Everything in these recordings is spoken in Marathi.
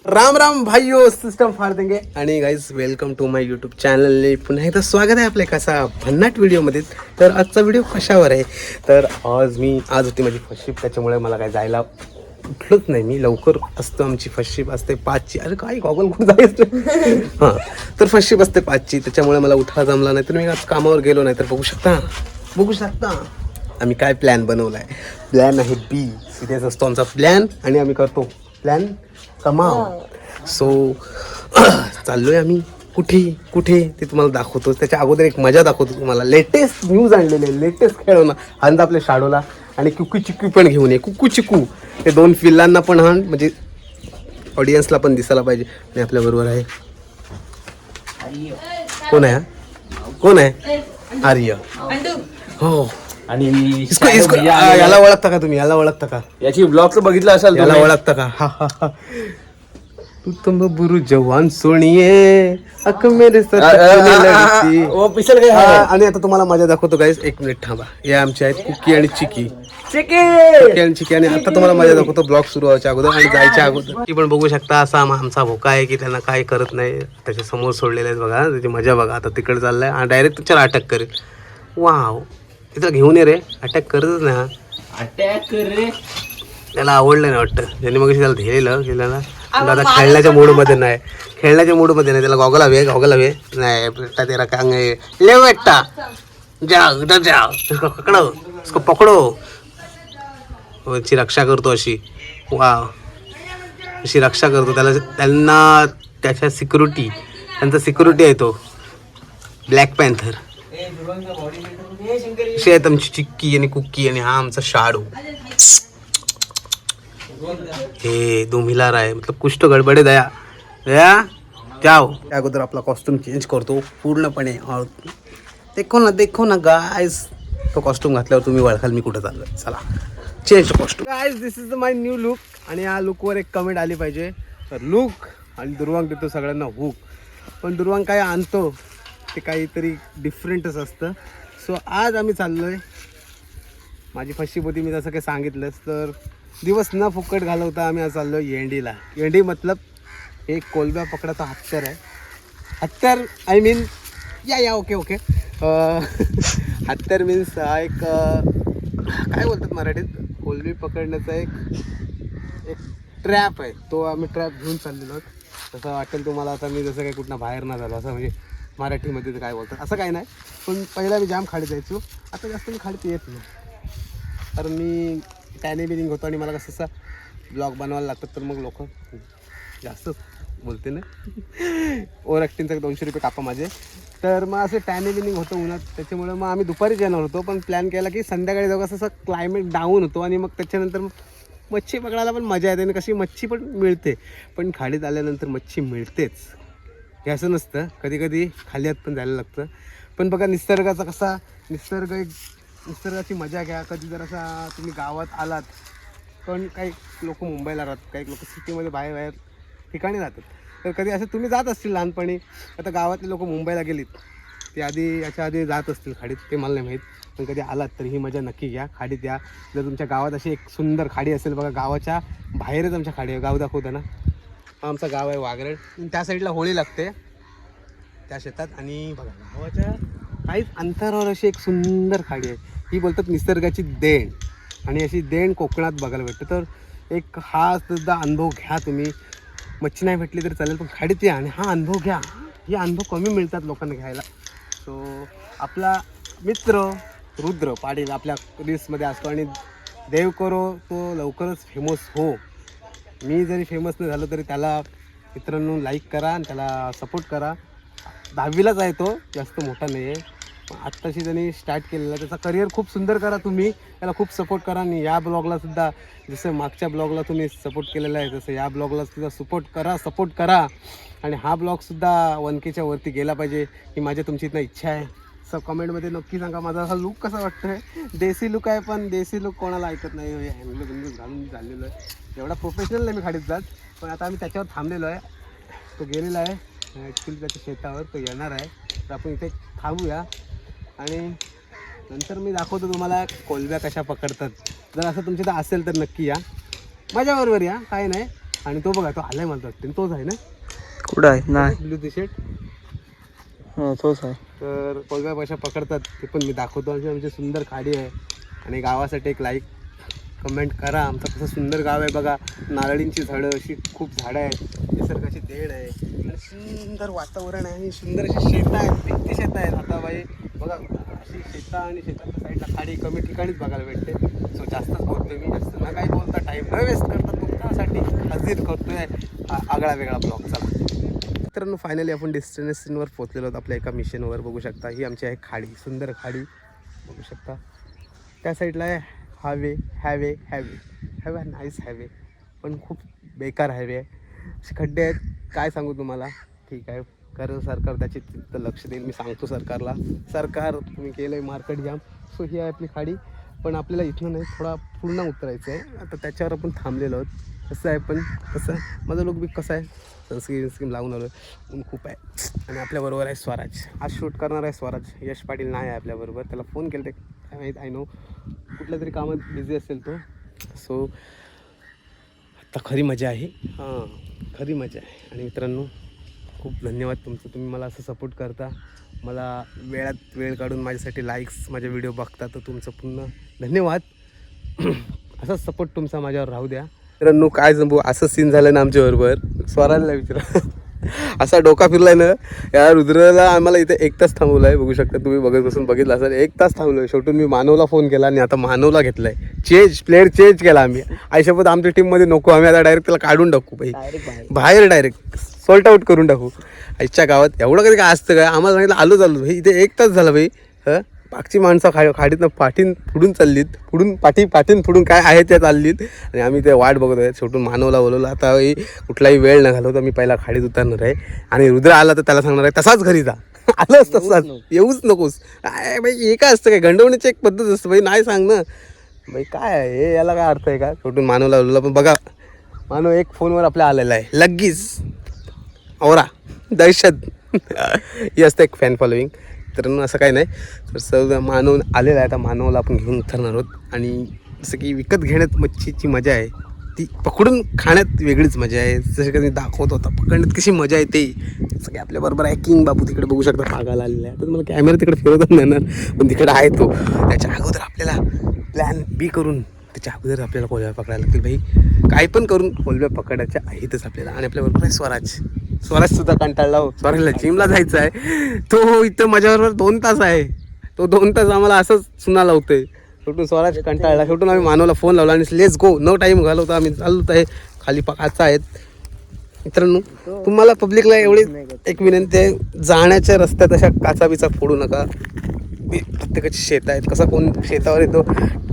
राम राम भाइयों, सिस्टम फाड़ देंगे आणि guys welcome to my YouTube चॅनलने पुन्हा एकदा स्वागत आहे आपल्या कसा भन्नाट व्हिडिओमध्ये. तर आजचा व्हिडिओ कशावर आहे तर आज होती माझी फर्स्ट शिफ्ट, त्याच्यामुळे मला काय जायला उठलोच नाही. मी लवकर असतो, आमची फर्स्ट शिफ्ट असते 5ची. अरे काय गॉगल कुठं जायचं हां, तर फर्स्ट शिफ्ट असते 5ची, त्याच्यामुळे मला उठायला जमला नाही. तर मी आज कामावर गेलो नाही. तर बघू शकता आम्ही काय प्लॅन बनवला आहे. प्लॅन आहे बी, सिरियस असतो आमचा प्लॅन आणि आम्ही करतो प्लॅन कमाव. सो चाललोय आम्ही कुठे ते तुम्हाला दाखवतो. त्याच्या अगोदर एक मजा दाखवतो तुम्हाला. लेटेस्ट न्यूज आणलेले, लेटेस्ट खेळवणं हाण आपल्या शाडोला आणि कुकू चिक्कू पण घेऊन ये. कुकू चिक्कू ते 2 पिल्लांना पण हाण, म्हणजे ऑडियन्सला पण दिसायला पाहिजे. आणि आपल्याबरोबर आहे कोण आहे आर्य. हो, आणि याला ओळखता का तुम्ही? याला ओळखता का? याची ब्लॉग बघितलं असाल, याला ओळखता का? हा हा हा, तू तुम बुरु जवान सोनिये अक मेरे पिसल काय आणि आता तुम्हाला मजा दाखवतो गाईस. 1 मिनिट थांबा. या आमचे आहेत कुकी आणि चिकी आणि चिकी. आणि आता तुम्हाला मजा दाखवतो ब्लॉग सुरू व्हायच्या अगोदर आणि जायच्या अगोदर. ती पण बघू शकता असा आमचा भोका आहे की त्यांना काय करत नाही. त्याच्या समोर सोडलेले आहेत बघा, त्याची मजा बघा. आता तिकडे चाललाय आणि डायरेक्ट तुमच्यावर अटॅक करेल. वाव, तिथं घेऊन ये रे. अटॅक करतच नाही हा. अटॅक रे, त्याला आवडलं नाही वाटतं. ज्यांनी मग त्याला धेलेलं गेल्याला. आता खेळण्याच्या मूडमध्ये नाही, त्याला गॉगल हवे नाही बेटा. तेरा कांग ले बेटा, जाओ इधर जाओ, इसको पकडो. ची रक्षा करतो अशी. वा, अशी रक्षा करतो त्यांना. त्यांचा सिक्युरिटी आहे तो ब्लॅक पॅन्थर. अशी आहेत आमची चिक्की आणि कुक्की आणि हा आमचा शाडू. हे दुमिलार आहे, मतलब कुछ तो गडबडे. दया जाओ. त्या अगोदर आपला कॉस्ट्यूम चेंज करतो पूर्णपणे. देखो ना गाइस, तो कॉस्ट्यूम घातल्यावर तुम्ही ओळखाल मी कुठं चाललोय. चला change costume guys, this is my new look. आणि या लुकवर एक कमेंट आली पाहिजे. तर लुक आणि दुर्वांग देतो सगळ्यांना हुक, पण दुर्वांग काय आणतो ते काहीतरी डिफरंटच असतं. सो आज आम्ही चाललोय, माझी फर्स्ट शिफ्ट होती, मी जसं काही सांगितलंच. तर दिवस न फुकट घालवता आम्ही आज चाललो येंडीला. येंडी मतलब एक कोलब्या पकडाचा हत्यार आहे. हत्यार आय मीन या ओके हत्यार मीन्स हा एक काय बोलतात मराठीत, कोलबी पकडण्याचा एक ट्रॅप आहे. तो आम्ही ट्रॅप घेऊन चाललेलो आहोत. तसं वाटेल तुम्हाला आता मी जसं काही कुठनं बाहेर ना झालो असं, म्हणजे मराठीमध्ये तर काय बोलतात असं काही नाही. पण पहिला मी जाम खाडीत जायचो, आता जास्त मी खाडीत येत नाही. कारण मी टॅनिबिनिंग होतो आणि मला कसं असा ब्लॉग बनवायला लागतात. तर मग लोक जास्त बोलते ना ओव्हर ॲक्टिंगचा 200 रुपये कापा माझे. तर मग असं टॅनिबिनिंग होतं उन्हात, त्याच्यामुळे मग आम्ही दुपारीच येणार होतो. पण प्लॅन केला की संध्याकाळी जाऊ, कसं क्लायमेट डाऊन होतो आणि मग त्याच्यानंतर मच्छी पकडायला पण मजा येते आणि कशी मच्छी पण मिळते. पण खाडीत आल्यानंतर मच्छी मिळतेच हे असं नसतं, कधी कधी खाली हात पण जायला लागतं. पण बघा निसर्गाचा कसा निसर्गाची मजा घ्या. कधी जर असा तुम्ही गावात आलात, पण काही लोक मुंबईला राहतात, काही लोक सिटीमध्ये बाहेर ठिकाणी राहतात. तर कधी असं तुम्ही जात असतील लहानपणी. आता गावातले लोक मुंबईला गेलीत, ते याच्या आधी जात असतील खाडीत, ते मला नाही माहीत. पण कधी आलात तर ही मजा नक्की घ्या, खाडीत या. जर तुमच्या गावात अशी एक सुंदर खाडी असेल बघा, गावाच्या बाहेरच आमच्या खाडी आहे. गाव दाखवतं ना, हा आमचं गाव आहे वागरेड. त्या साईडला होळी लागते त्या शेतात. आणि बघा गावाच्या काहीच अंतरावर अशी एक सुंदर खाडी आहे. ही बोलतात निसर्गाची देण, आणि अशी देण कोकणात बघायला भेटते. तर एक हा सुद्धा अनुभव घ्या तुम्ही. मच्छी नाही भेटली तरी चालेल, पण खाडीत या आणि हा अनुभव घ्या. हे अनुभव कमी मिळतात लोकांना घ्यायला. सो आपला मित्र रुद्र पाटील आपल्या रील्समध्ये असतो आणि देव करो तो लवकरच फेमस हो. मी जरी फेमस नाही झालो तरी त्याला मित्रांनो लाईक करा आणि त्याला सपोर्ट करा. 10वीलाच आहे तो, जास्त मोठा नाही आहे. आत्ताशी त्यांनी स्टार्ट केलेला, त्याचा करिअर खूप सुंदर करा तुम्ही, त्याला खूप सपोर्ट करा. आणि या ब्लॉगला सुद्धा जसं मागच्या ब्लॉगला तुम्ही सपोर्ट केलेला आहे, तसं या ब्लॉगला सुद्धा सपोर्ट करा. आणि हा ब्लॉगसुद्धा 1Kच्या वरती गेला पाहिजे ही माझ्या तुमची इथं इच्छा आहे. सब कमेंटमध्ये नक्की सांगा माझा हा लुक कसा वाटतो आहे. देसी लुक आहे, पण देसी लुक कोणाला ऐकत नाही. हँडल घालून चाललेलो आहे, एवढा प्रोफेशनल नाही मी खाडीत जात. पण आता आम्ही त्याच्यावर थांबलेलो आहे. तो गेलेला आहे ॲक्च्युली त्याच्या शेतावर, तो येणार आहे. तर आपण इथे थांबूया आणि नंतर मी दाखवतो तुम्हाला कोलब्या कशा पकडतात. जर असं तुमच्या इथं असेल तर नक्की या, माझ्याबरोबर या, काय नाही. आणि तो बघा, तो आलाय मला वाटतं, तोच आहे ना, कुठं आहे? नाही, ब्लू टी शर्ट. तोच आहे. तर कोळव्या कशा पकडतात ते पण मी दाखवतो. आमची सुंदर खाडी आहे. आणि गावासाठी एक लाईक कमेंट करा. आमचं कसं सुंदर गाव आहे बघा. नारळींची झाडं अशी खूप झाडं आहेत, निसर्गाची देण आहे आणि सुंदर वातावरण आहे आणि सुंदर अशी शेतं आहेत, भिंती शेतं आहेत. आता बाई बघा, अशी शेतं आणि शेताच्या साईडला खाडी कमी ठिकाणीच बघायला भेटते. सो जास्तच बोलतोय मी, जास्त ना काही बोलता, टाईम न वेस्ट करता तुमच्यासाठी हजीर करतोय आगळा वेगळा ब्लॉग. चला मित्रांनो, फायनली आपण डेस्टिनेशनवर पोहोचलेलो आहोत आपल्या एका मिशनवर. बघू शकता ही आमची आहे खाडी, सुंदर खाडी बघू शकता. त्या साईडला आहे हॅवे नाईस हॅवे, पण खूप बेकार हायवे आहे. असे खड्डे आहेत, काय सांगू तुम्हाला. ठीक आहे, खरं सरकार त्याची तिथं लक्ष देईल. मी सांगतो सरकारला, सरकार तुम्ही केलं आहे मार्केट जाम. सो ही आहे आपली खाडी, पण आपल्याला इथनं नाही, थोडा पूर्ण उतरायचं आहे. आता त्याच्यावर आपण थांबलेलो आहोत. कसं आहे, पण कसं माझं लोक बी कसं आहे, सनस्क्रीन लावून आलो आहे, ऊन खूप आहे. आणि आपल्याबरोबर आहे स्वराज, आज शूट करणार आहे स्वराज. यश पाटील नाही आहे आपल्याबरोबर, त्याला फोन केला ते काय माहीत, आय नो कुठल्या तरी कामात बिझी असेल तो. सो आता खरी मजा आहे, खरी मजा आहे. आणि मित्रांनो, खूप धन्यवाद तुमचं, तुम्ही मला असं सपोर्ट करता, मला वेळात वेळ काढून माझ्यासाठी लाईक्स, माझे व्हिडिओ बघता, तर तुमचं पुन्हा धन्यवाद. असाच सपोर्ट तुमचा माझ्यावर राहू द्या. मित्रांनो, काय जमू असं सीन झालं ना आमच्याबरोबर. स्वराला विचारा, असा डोका फिरलाय ना या रुद्राला. आम्हाला इथे 1 तास थांबवलं आहे, बघू शकता तुम्ही, बघितलं असेल. 1 तास थांबलो आहे. शेवटून मी मानवला फोन केला आणि आता मानवला घेतलाय. प्लेअर चेंज केला आम्ही. आयुष्यात आमच्या टीममध्ये नको, आम्ही आता डायरेक्ट त्याला काढून टाकू बाहेर डायरेक्ट सॉल्ट आउट करून टाकू. आईच्या गावात एवढं कधी काय असतं काय, आम्हाला सांगितलं आलो चाललो भाई. इथे 1 तास झाला भाई. पाठची माणसं खाडीतनं पाठीन फुडून चाललीत, पाठीन फुडून काय आहे त्या चाललीत आणि आम्ही ते वाट बघत आहे. शेवटून मानवला बोलवलं. आता कुठलाही वेळ न घालवता मी पहिला खाडीत उतरणार आहे आणि रुद्र आला तर त्याला सांगणार आहे तसाच घरी जा, आलंच तसाच, येऊच नकोस. काय बाई, हे काय असतं काय, गंडवण्याची एक पद्धत असतं बाई, नाही सांग ना बाई, काय आहे हे, याला काय अर्थ आहे का. शेवटून मानवला बोलवलं, पण बघा मानव एक फोनवर आपल्या आलेला आहे लगेच, औरा दहशत. ही असतं एक फॅन फॉलोईंग. तर असं काही नाही. तर सर्व मानव आलेला आहे, आता मानवला आपण घेऊन उतरणार आहोत. आणि जसं की विकत घेण्यात मच्छीची मजा आहे, ती पकडून खाण्यात वेगळीच मजा आहे. जसं की मी दाखवत होता पकडण्यात कशी मजा येते. जसं की आपल्याबरोबर आहे किंग बाबू, तिकडे बघू शकता पागायला आलेला आहे. तर मला कॅमेरा तिकडे फिरवत नाही येणार, पण तिकडे आहे तो. त्याच्या अगोदर आपल्याला प्लॅन बी करून, त्याच्या अगोदर आपल्याला कोलव्या पकडायला लागतील भाई. काही पण करून कोलव्या पकडायच्या आहेतच आपल्याला. आणि आपल्याबरोबर आहे स्वराज सुद्धा कंटाळला हो. स्वराजला जिमला जायचं आहे, तो इथं माझ्याबरोबर 2 तास आहे. तो 2 तास आम्हाला असंच सुना लावतोय. शेवटून स्वराज कंटाळला. शेवटून आम्ही मानवला फोन लावला आणि लेट्स गो, नो टाईम घालवतो, आम्ही चालत आहे. खाली पाकाचा आहेत. मित्रांनो, तुम्हाला पब्लिकला एवढी एक विनंती आहे, जाण्याच्या रस्त्यात अशा काचाबिचा फोडू नका. प्रत्येकाची शेत आहेत, कसा कोण शेतावर येतो,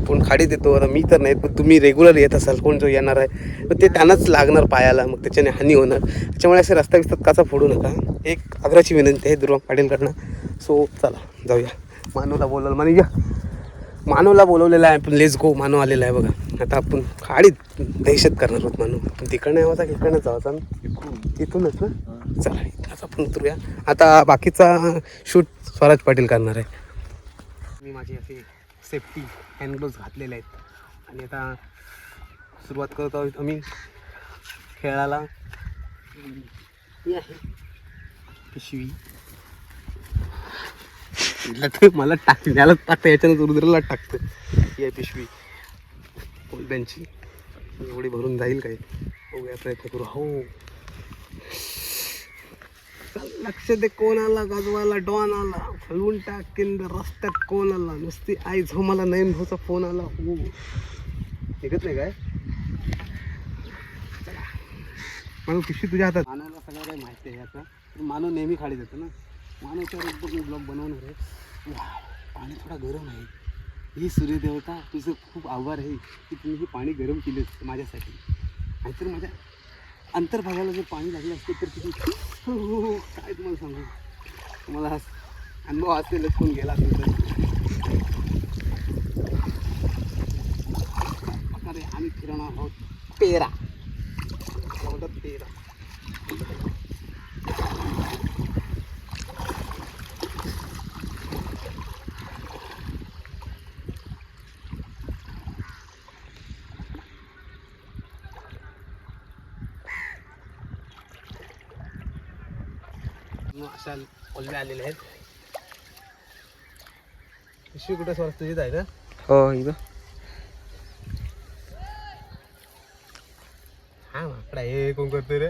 कोण खाडीत येतो. आता मी तर नाही, पण तुम्ही रेग्युलर येत असाल, कोण जो येणार आहे तर ते त्यांनाच लागणार पायाला, मग त्याच्याने हानी होणार. त्याच्यामुळे असे रस्ता बिस्तात काचा फोडू नका, एक आग्रहाची विनंती आहे दुर्वा पाटीलकडनं. सो चला जाऊया. मानवला बोलवलं, म्हणजे मानवला बोलवलेला आहे आपण, लेट्स गो. मानव आलेला आहे बघा. आता आपण खाडीत दहशत करणार आहोत. मानव पण तिकडनं यावाचा की इकडनं जावाचा, तिथूनच ना. चला इथंच आपण उतरूया. आता बाकीचा शूट स्वराज पाटील करणार आहे. मी माझी असे सेफ्टी हँड ग्लोव्ज घातलेले आहेत आणि आता सुरुवात करत आहोत आम्ही खेळायला. ही आहे पिशवी, मला याला टाकतं, याच्यानं रुद्राला टाकतं. ही आहे पिशवी कोलब्यांची, एवढी भरून जाईल काय बघूया, प्रयत्न करू. हो लक्ष दे, कोण आला गाजवाला, डॉन आला, हलवून टाक केंद्र रस्त्यात, कोण आला, नुसती आई झो, मला नयन भाऊचा फोन आला. हो निघत नाही काय, मानव पिशवी तुझ्या हातात. मानवला सगळं काही माहिती आहे याचा, मानव नेहमी खाली जातो ना. मानवच्यावर एक ब्लॉग बनवणार आहे. पाणी थोडा गरम आहे. ही सूर्यदेवता तुझं खूप आभार आहे की तुम्ही हे पाणी गरम केलं माझ्यासाठी. नाहीतर माझ्या अंतर्भागाला जर पाणी लागलं असतं तर किती काय तुम्हाला सांगू. तुम्हाला अनुभव असेलच, कोण गेला असेल तर. प्रकारे आम्ही फिरणार आहोत पेरा. मित्रांनो अशा कोलब्या आलेल्या आहेत. पिशवी कुठे स्वस्त तुझीच आहे ना? हो इथं. हा माकडा हे कोण करतो रे?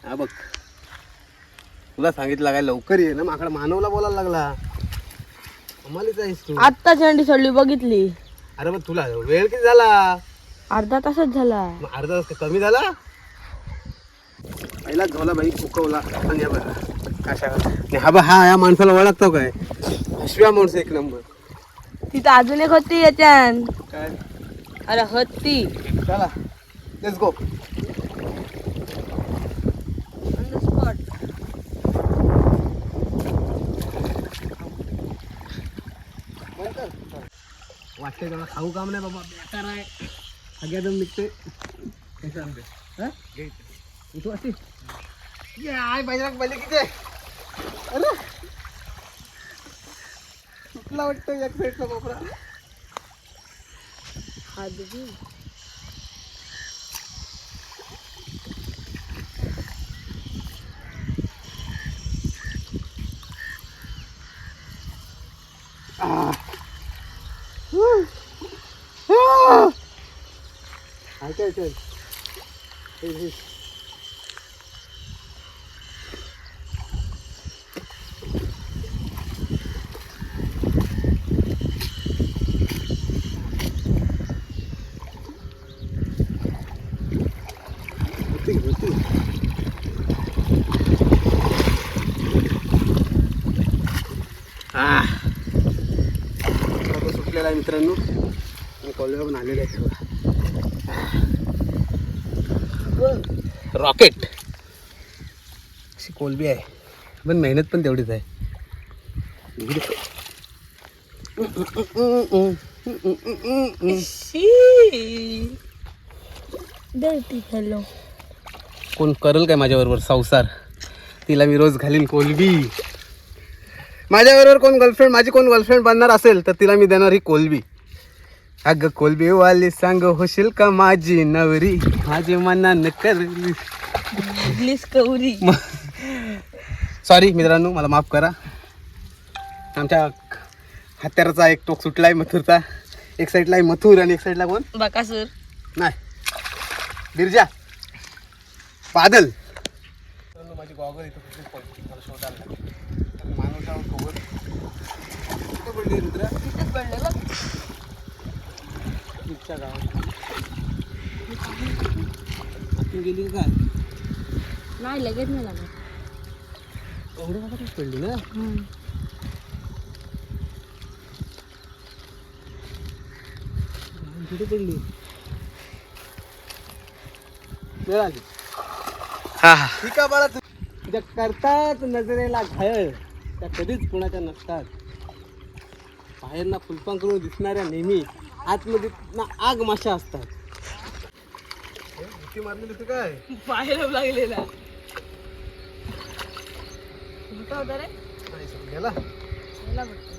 हा बघ तुला सांगितलं काय लवकर ये ना, माकडा मानवला बोलायला लागला. आम्हालाच आहेस तू. आत्ता झेंडी सोडली बघितली. अरे मग तुला वेळ किती झाला? अर्धा तासच झाला. मग अर्धा तास कमी झाला. पहिला झोला बाई फुकवला आणि हा बा हा या माणसाला ओळखतो काय? अश्व्या माणूस एक नंबर. तिथं अजून एक होती याच्यान. काय अरे हत्ती. चला लेट्स गो. वाटते त्याला खाऊ काम नाही बाबा, बेकार आहे. सगळ्याजण निघते इथं वाटते आय पाहिजे पहिले किती. अरे कुठला वाटतं एक साईडचा कोपरा. चल सुटलेला आहे मित्रांनो. कॉलेज पण आलेलं आहे. रॉकेट अशी कोलबी आहे, पण मेहनत पण तेवढीच आहे. हॅलो कोण करल काय माझ्याबरोबर संसार? तिला मी रोज घालीन कोलबी. माझ्याबरोबर कोण गर्लफ्रेंड, माझी कोण गर्लफ्रेंड बनणार असेल तर तिला मी देणार ही कोलबी. अगं कोलबी वाली सांग होशील का माझी नवरी, माझी मनान करली. इंग्लिश कवरी. सॉरी मित्रांनो, मला माफ करा. आमच्या हत्याराचा एक टोक सुटला आहे मथुरचा. एक साईडला आहे मथुर आणि एक साईडला कोण? बकासूर. नाही बिरजा बादल. माझी गॉगल इथं कुठे पडली, मला शोधायला मानवता खबर कुठे पडली रुद्रा? तिथेच पडलं बघ. इच्छा गावात आपण गेली का काय? नाही लगेच नाही लागत. एवढं का पडली ना? कुठे पडली? वेळ आली. हा हा. ठीक आहे बाळा, ज्या करतात नजरेला घायल त्या कधीच कुणाच्या नसतात. बाहेरना फुलपाखरू दिसणाऱ्या नेहमी आतमध्ये ना आग माशा असतात. भीती मारलेली तू काय? पाहायला लागलेला. कुठं होता रे? नाही सोडून गेला. मला वाटतं.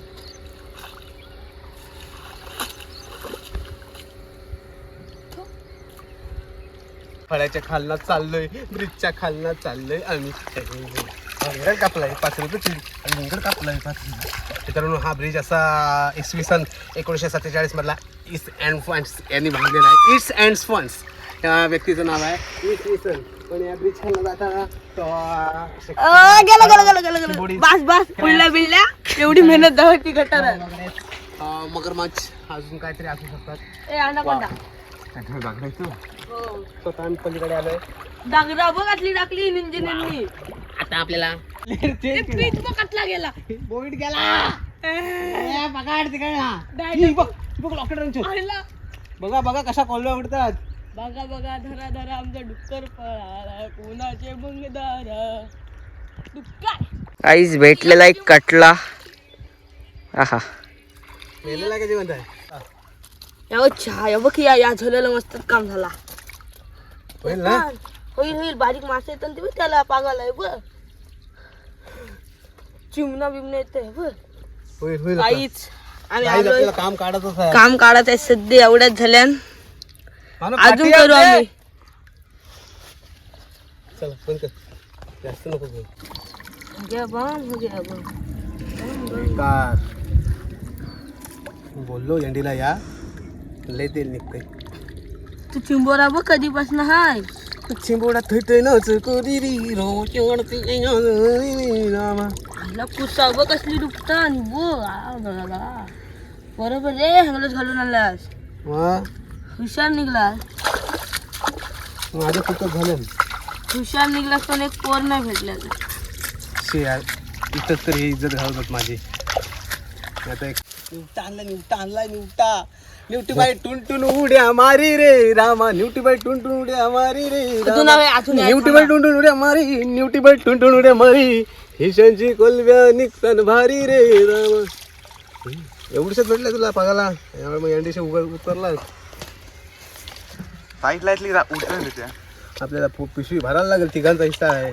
फळ्याच्या खालना चाललोय, ब्रिजच्या खालना चाललोय आम्ही. लिंगड कापलाय 5 रुपये. लिंगड कापलाय 5 रुपये. मित्रांनो, हा ब्रिज असा इसवी सन 1947 मधला ईस्ट अँड फंड्स यांनी बांधलेला आहे. ईस्ट अँड फंड्स या व्यक्तीचं नाव आहे. इसवी सन. पण या ब्रिज खालना जाता बस बस पुढल्या बिळल्या एवढी मेहनत दाखवती गटारात. मगरमच्छ अजून काहीतरी असू शकतात. ए अनाकोंडा. हो. स्वतः आम्ही पलीकडे आलोय. डांगरा बघ आतली टाकली इंजिनियरनी. आता आपल्याला पीच बघ आतला गेला. बोईट गेला. पगाड तिकडे बघ बघ लॉकेट. आयला. बघा बघा कशा कोलब्या उडतात. बघा बघा धरा धरा आमचा डुक्कर पळाला कोणाचे बंगदार डुक्कर. काहीच भेटलेला एक कटला. आहा. मेलेला का जिवंत आहे? या चहा या बघ या झोल्याला मस्त काम झाला. होईल ना? होईल होईल. बारीक मासे येतात ते बघ त्याला पागाला बघ. चिमणा बिमणा येते बघ. होईल होईल. काहीच आम्ही गाईज, आलोय. आपल्याला काम काढतच आहे. काम काढत आहे सध्या एवढ्याच झाल्यान. मानो अजून काठी करू आहे. आम्ही. चला बंद कर, जास्त नको घेऊ. घ्या बंद हो गया बंद. कार बोललो एंडीला या, लय तेल निघतंय. तू चिंबोरा बघ कधीपासून हाय. चिंबोडा थैतय ना चकोरी रो रामा. आईला कुसा बघ कसली दुखता आणि बरोबर रे हंगलच घालून आणलास. मग हुशार निघलास. माझं कुठं झालं हुशार निघलास पण एक पोर नाही भेटल्या. शे यार, इथंच तर ही इज्जत घालवतात माझी. आता एक निवटा आणलाय निवटी बाई टुनटुन उड्या मारी रे रामा. निवटी बाई टुनटुन उड्या मारी रे अजून आहे, अजून आहे. निवटी बाई टुनटुन उड्या मारी. निवटी बाई टुनटुन उड्या मारी. हिशांची कोलव्या निघतान भारी रे रामा. एवढीच भेटलं तुला पागाला, यावेळी मग एंडीशी उतरला. आपल्याला पिशवी भरायला लागेल, तिघांचा हिस्सा आहे.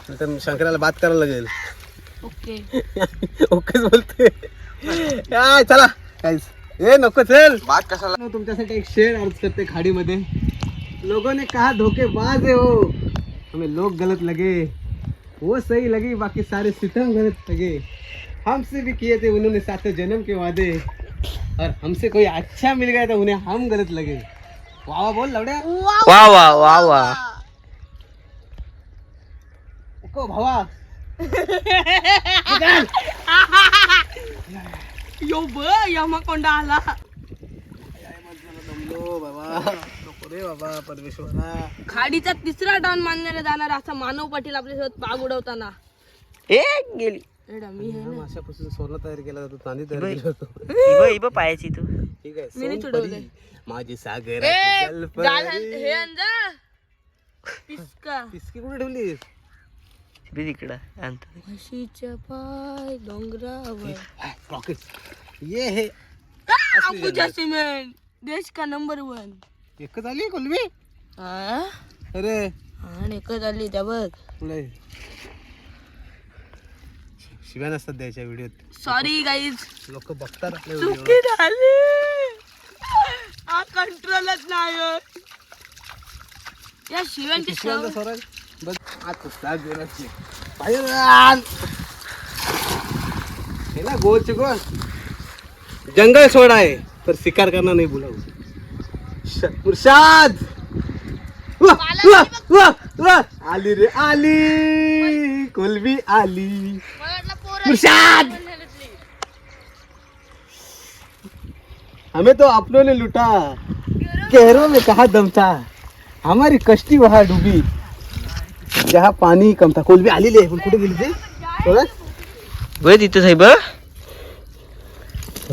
नंतर शंकराला बात करायला लागेल. ओके ओकेच बोलते. या चला काहीच ए नको चल. बात कशाला. तुमच्यासाठी एक शेर अर्ज करते खाडीमध्ये. लोगों ने कहा धोखेबाज है हो, हमें लोग गलत लगे, वो सही लगी बाकी सारे सितम गलत लगे. हमसे भी किए थे उन्होंने 7 जन्म के वादे, और हमसे कोई अच्छा मिल गया तो उन्हें हम गलत लगे. वाह वाह बोल लवड्या. वा वा वा वा. को भावा यो ब यमा कोंडा आला. बाबा नको रे बाबा परमेश्वरा. खाडीचा तिसरा डाऊन मानण्याला जाणार असा मानव पाटील आपल्यासोबत पाग उडवताना एक गेली. एवढा मी आहे ना. माशापासून सोनं तयार केला जातो, चांदी तयार केली जातो. इब पायाची तू. ठीक आहे. मी नाही तुडवलंय. माझी सागर हे अंजा पिस्का पिसकी कुठे ठेवली. तिकडं आणतो. म्हशीच्या पाय डोंगरावर. रॉकेट ये है पूजा सिमेंट देश का नंबर 1. एकच आली कोलबी. अरे आणि एकच आली त्या बघ. लय शिव्या नसतात द्यायच्या व्हिडिओत. सॉरी गाईज, लोक बघतात आपल्या व्हिडिओ. चुकी झाली. हा कंट्रोलच नाही होत. या शिव्यांची सवय. स्वराज बस आता सागराची बाहेर आण. हे ना गोल गोल जंगल सोडा है पर शिकार करना नहीं भूला. मुर्शाद आली रे आली कोलबी आली. मुर्शाद हमें तो अपनों ने लूटा, गहरों में कहा दम था, हमारी कश्ती वहां डूबी जहाँ पानी कम था. कोलबी आलेली आहे पण कुठे गेली ते बघ तिथं साहेब.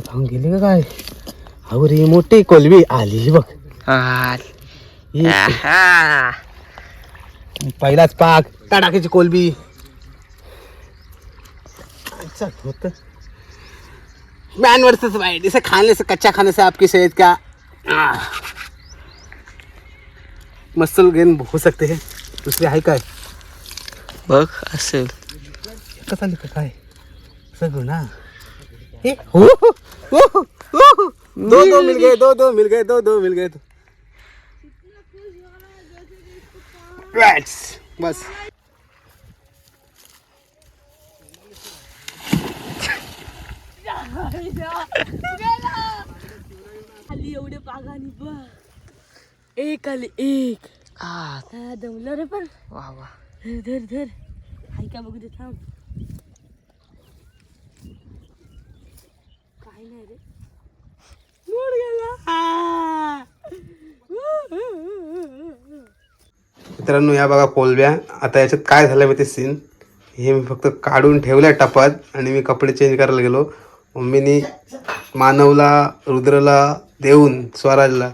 थांब गेली का काय. अहो रे मोठी कोलबी आली बघ. ही पहिलाच पाक टाकायची कोलबी. अच्छा होत मैन वर्सेस वाइल्ड. इसे खाने से कच्चा खाने से आपकी सेहत का मसल गेन हो सकते हैं. दुसरे आहे काय बघ असेल. कसं आली का काय सगळं ना. हे हो हो हो हो. दो मिल गए दो मिल गए दो मिल गए. बस आली एवढे पागानी बघ. एक आली एक. दमलं रे पण. वा वा. धर धर धर. हाय का बघू दे थांब. काय नाही रे. मोड गेला. मित्रांनो या बघा कोलब्या. आता याच्यात काय झालं माहिती सीन. हे मी फक्त काढून ठेवल्या टपात आणि मी कपडे चेंज करायला गेलो. मम्मीनी मानवला रुद्रला देऊन स्वराजला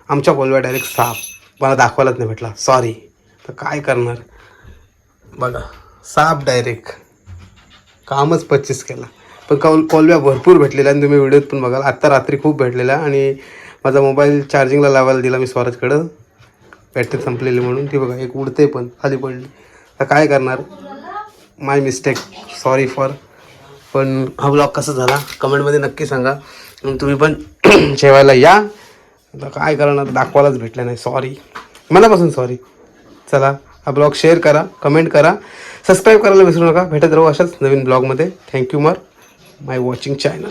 आमच्या कोलब्या डायरेक्ट साप. मला दाखवायलाच नाही भेटला, सॉरी. तर काय करणार बघा, साप डायरेक्ट कामच 25 केला. पण कोलब्या भरपूर भेटलेल्या आणि तुम्ही व्हिडिओत पण बघाल. आत्ता रात्री खूप भेटलेल्या आणि माझा मोबाईल चार्जिंगला लावायला दिला मी स्वराजकडं, बॅटरी संपलेली म्हणून. ती बघा एक उडते पण खाली पडली. तर काय करणार, माय मिस्टेक, सॉरी फॉर. पण हा ब्लॉग कसा झाला कमेंटमध्ये नक्की सांगा. मग तुम्ही पण जेवायला या. आता काय करणार, दाखवायलाच भेटलं नाही, सॉरी, मनापासून सॉरी. चला हा ब्लॉग शेअर करा, कमेंट करा, सबस्क्राईब करायला विसरू नका. भेटत राहू अशाच नवीन ब्लॉगमध्ये. थँक्यू माय वॉचिंग चॅनल.